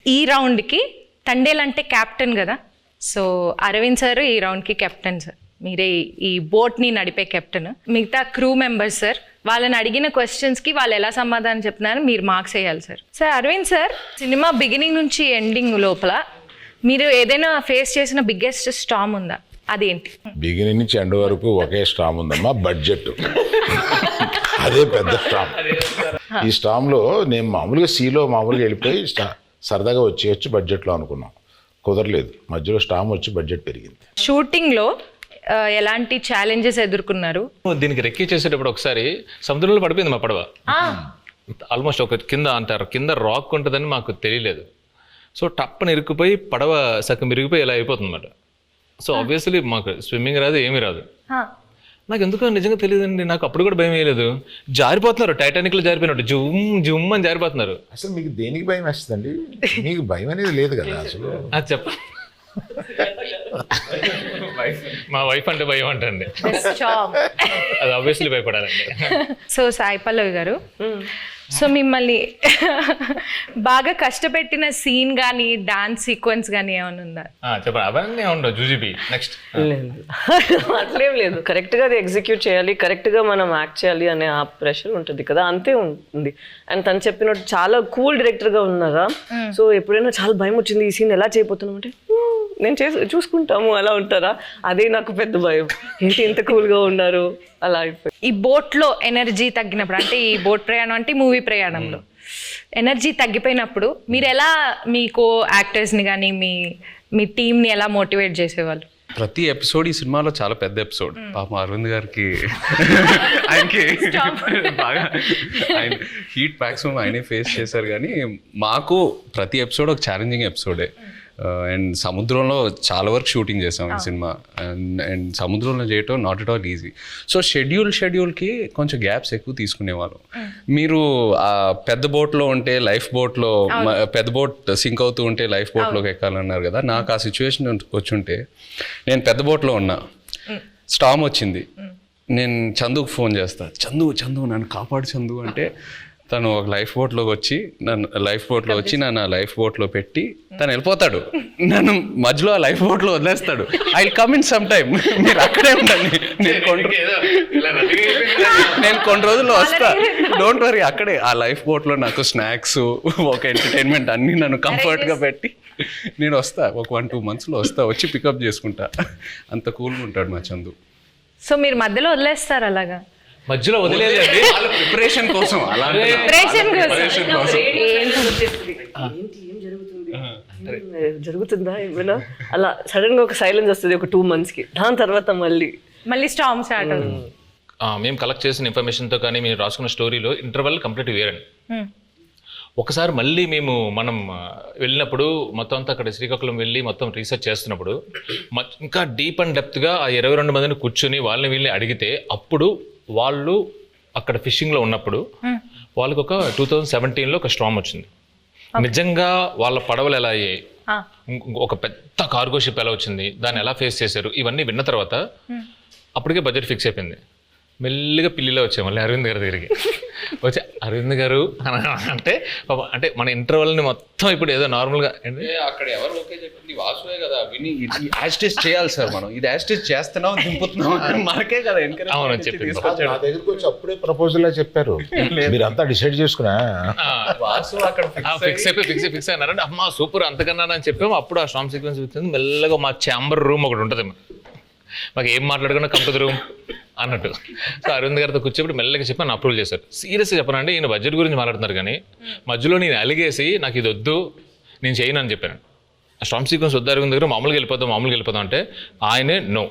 ఈ రౌండ్కి తండేల్ అంటే క్యాప్టెన్ కదా, సో అరవింద్ సార్ ఈ రౌండ్కి కెప్టెన్ సార్. మీరే ఈ బోట్ని నడిపే కెప్టెన్. మిగతా క్రూ మెంబర్స్ సార్, వాళ్ళని అడిగిన క్వశ్చన్స్కి వాళ్ళు ఎలా సమాధానం చెప్తున్నారో మీరు మార్క్స్ వేయాలి sir. Sir Arvind sir, cinema beginning నుంచి ఎండింగ్ లోపల మీరు ఏదైనా ఫేస్ చేసిన బిగ్గెస్ట్ స్టామ్ ఉందా? అదేంటి? బిగినింగ్ నుంచి ఎండ్ వరకు ఒకే స్టామ్ ఉందమ్మా, బడ్జెట్. అదే పెద్ద స్టామ్. ఈ స్టామ్లో నేను మామూలుగా సీలో మామూలుగా వెళ్ళిపోయి సరదాగా వచ్చేయచ్చు బడ్జెట్లో అనుకున్నాం, కుదరలేదు. మధ్యలో స్టామ్ వచ్చి బడ్జెట్ పెరిగింది. షూటింగ్లో ఎలాంటి ఛాలెంజెస్ ఎదుర్కొన్నారు? దీనికి రెక్కి చేసేటప్పుడు ఒకసారి సముద్రంలో పడిపోయింది మా పడవ. ఆల్మోస్ట్ ఒక కింద అంటారు, కింద రాక్ ఉంటుందని మాకు తెలియలేదు. సో టప్పని ఇరుక్కుపోయి పడవ సగం ఇరిగిపోయి ఇలా అయిపోతుంది అన్నమాట. సో ఆబ్వియస్లీ మాకు స్విమ్మింగ్ రాదు, ఏమీ రాదు. నాకు ఎందుకో నిజంగా తెలియదండి, నాకు అప్పుడు కూడా భయం వేయలేదు. జారిపోతున్నారు, టైటానిక్లో జారిపోయినట్టు జుమ్ జుమ్ అని జారిపోతున్నారు. అసలు మీకు దేనికి భయం వేస్తుందండి? మీకు భయం అనేది లేదు కదా అసలు. అది చెప్ప మా వైఫ్ అంటే భయం అంటండి, అది ఆబ్వియస్లీ భయపడాలండి. సో సాయి పల్లవి గారు, సో మిమ్మల్ని బాగా కష్టపెట్టిన సీన్ కానీ డాన్స్ సీక్వెన్స్ కానీ ఏమైనా ఉందా? చెప్పండి. అవన్నీ ఉండవు జూజీబీ. నెక్స్ట్ అట్లేం లేదు, కరెక్ట్గా అది ఎగ్జిక్యూట్ చేయాలి, కరెక్ట్గా మనం యాక్ట్ చేయాలి అనే ఆ ప్రెషర్ ఉంటుంది కదా, అంతే ఉంటుంది. అండ్ తను చెప్పినట్టు చాలా కూల్ డైరెక్టర్గా ఉన్నారా, సో ఎప్పుడైనా చాలా భయం వచ్చింది ఈ సీన్ ఎలా చేయబోతున్నాం అంటే నేను చూసుకుంటాము అలా ఉంటారా, అదే నాకు పెద్ద భయం. ఏంటి ఇంత కూల్గా ఉన్నారు అలా అయిపోయి. ఈ బోట్లో ఎనర్జీ తగ్గినప్పుడు, అంటే ఈ బోట్ ప్రయాణం అంటే మూవీ ప్రయాణంలో ఎనర్జీ తగ్గిపోయినప్పుడు మీరు ఎలా మీ కో యాక్టర్స్ని కానీ మీ టీంని ఎలా మోటివేట్ చేసేవాళ్ళు? ప్రతి ఎపిసోడ్ ఈ సినిమాలో చాలా పెద్ద ఎపిసోడ్. పాపం అరవింద్ గారికి ఆయనకి బాగా ఆయన హీట్ మ్యాక్సిమం ఆయనే ఫేస్ చేశారు. కానీ మాకు ప్రతి ఎపిసోడ్ ఒక ఛాలెంజింగ్ ఎపిసోడే. అండ్ సముద్రంలో చాలా వరకు షూటింగ్ చేసాం ఈ సినిమా. అండ్ సముద్రంలో చేయటం not at all easy. So షెడ్యూల్కి కొంచెం గ్యాప్స్ ఎక్కువ తీసుకునేవాళ్ళం. మీరు ఆ పెద్ద బోట్లో ఉంటే లైఫ్ బోట్లో, పెద్ద బోట్ సింక్ అవుతూ ఉంటే లైఫ్ బోట్లోకి ఎక్కాలన్నారు కదా, నాకు ఆ సిచ్యువేషన్ వచ్చుంటే నేను పెద్ద బోట్లో ఉన్నా, స్టామ్ వచ్చింది, నేను చందుకు ఫోన్ చేస్తా, చందు నన్ను కాపాడు చందు అంటే తను ఒక లైఫ్ బోట్లోకి వచ్చి నన్ను లైఫ్ బోట్లో పెట్టి తను వెళ్ళిపోతాడు. నన్ను మధ్యలో ఆ లైఫ్ బోట్లో వదిలేస్తాడు. I will come in some time, మీరు అక్కడే ఉండండి, నేను కొన్ని రోజుల్లో వస్తా, డోంట్ వరీ. అక్కడే ఆ లైఫ్ బోట్లో నాకు స్నాక్స్, ఒక ఎంటర్టైన్మెంట్ అన్నీ నన్ను కంఫర్ట్గా పెట్టి నేను వస్తా, ఒక 1-2 monthsలో వస్తా, వచ్చి పికప్ చేసుకుంటా. అంత కూల్గా ఉంటాడు మా చందు. సో మీరు మధ్యలో వదిలేస్తారు అలాగా? మధ్యలో వదిలేదండి, ప్రిపరేషన్ కోసం. జరుగుతుందా ఏమైనా అలా సడన్ గా ఒక సైలెన్స్ వస్తుంది ఒక 2 monthsకి, దాని తర్వాత మళ్ళీ స్టామ్ స్టార్ట్ అవుతుంది. మేము కలెక్ట్ చేసిన ఇన్ఫర్మేషన్తో కానీ మేము రాసుకున్న స్టోరీలో ఇంటర్వల్ కంప్లీట్ వేరండి. ఒకసారి మళ్ళీ మనం వెళ్ళినప్పుడు మొత్తం అంతా అక్కడ శ్రీకాకుళం వెళ్ళి మొత్తం రీసెర్చ్ చేస్తున్నప్పుడు ఇంకా డీప్ అండ్ డెప్త్గా ఆ 22 మందిని కూర్చొని వాళ్ళని వీళ్ళని అడిగితే, అప్పుడు వాళ్ళు అక్కడ ఫిషింగ్లో ఉన్నప్పుడు వాళ్ళకి ఒక 2017లో ఒక స్టార్మ్ వచ్చింది. నిజంగా వాళ్ళ పడవలు ఎలా అయ్యాయి, ఒక పెద్ద కార్గో షిప్ ఎలా వచ్చింది, దాన్ని ఎలా ఫేస్ చేశారు, ఇవన్నీ విన్న తర్వాత అప్పటికే బడ్జెట్ ఫిక్స్ అయిపోయింది. మెల్లిగా పిల్లిలో వచ్చాయి మళ్ళీ అరవింద్ గారి దగ్గరికి వచ్చి, అరవింద్ గారు అంటే మన ఇంటర్వెల్ని మొత్తం ఇప్పుడు ఏదో నార్మల్గా అక్కడ ఎవరు ఓకే చెప్పింది వాసువే కదా, విని యాస్టేజ్ చేయాలి సార్, మనం ఇది యాస్టేజ్ చేస్తున్నాం దింపుతున్నాం మనకే కదా ఎంకరేజ్. అవును చెప్పింది. నా దగ్గరికి వచ్చి అప్పుడే ప్రపోజల్ చెప్పారు, మీరంతా డిసైడ్ చేసుకున్నా వాసు అక్కడ ఫిక్స్ అయినారంటే అమ్మా సూపర్ అంతకన్నా అని చెప్పాము. అప్పుడు ఆ స్టామ్ సీక్వెన్స్ వచ్చింది. మెల్లగా మా ఛాంబర్ రూమ్ ఒకటి ఉంటుంది, మాకు ఏం మాట్లాడుకున్నా కమ్ టు ది రూమ్ అన్నట్టు. సో అరవింద్ గారితో కూర్చోబెట్టి మెల్లగా చెప్పి నన్ను అప్రూవల్ చేశారు. సీరియస్గా చెప్పనండి, ఈయన బడ్జెట్ గురించి మాట్లాడుతున్నారు కానీ మధ్యలో నేను అలిగేసి నాకు ఇది వద్దు నేను చేయను అని చెప్పాను. ఆ స్టామ్ సీక్వెన్స్ వద్దు అరవింద్ దగ్గర, మామూలుగా వెళ్ళిపోతాం అంటే ఆయనే నో,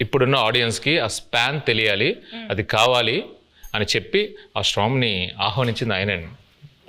ఇప్పుడున్న ఆడియన్స్కి ఆ స్పాన్ తెలియాలి, అది కావాలి అని చెప్పి ఆ స్టామ్ని ఆహ్వానించింది ఆయనే.